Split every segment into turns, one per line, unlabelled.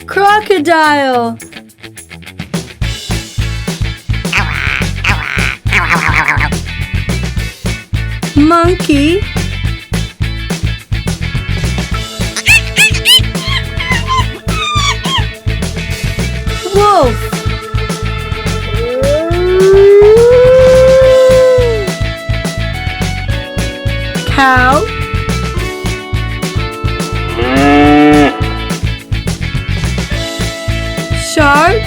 Crocodile. Monkey. Wolf. Cow. Shark.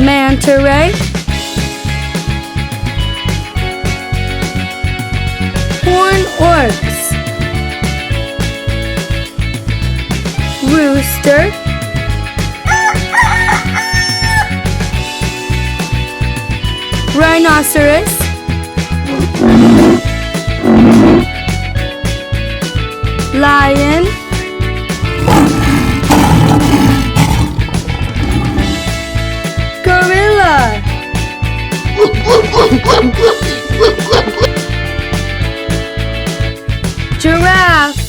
Manta ray. Horned oryx. Rooster. Rhinoceros. Lion. Gorilla. Giraffe.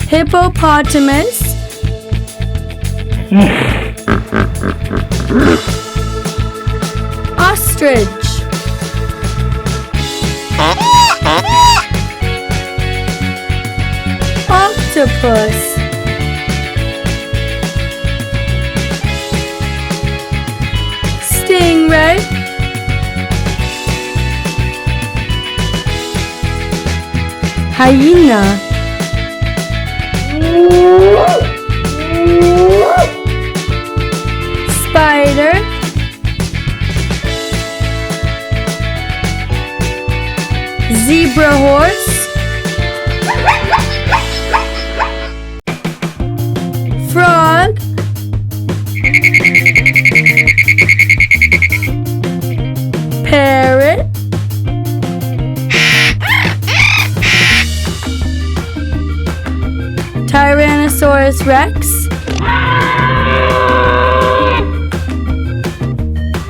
Hippopotamus. Ostrich. Octopus. Stingray. Hyena. Spider. Zebra horse. Frog. Parrot. Tyrannosaurus rex.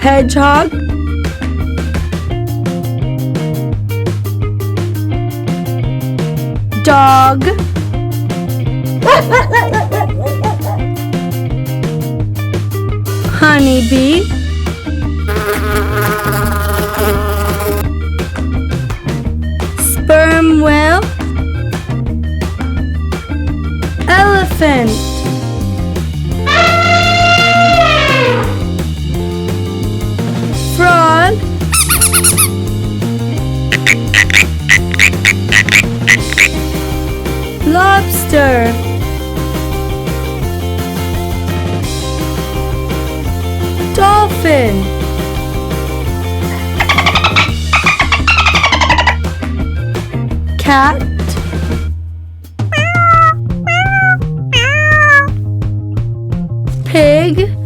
Hedgehog. Dog. Honeybee. Sperm whale. Elephant. Frog. Lobster. Dolphin. Cat. Pig.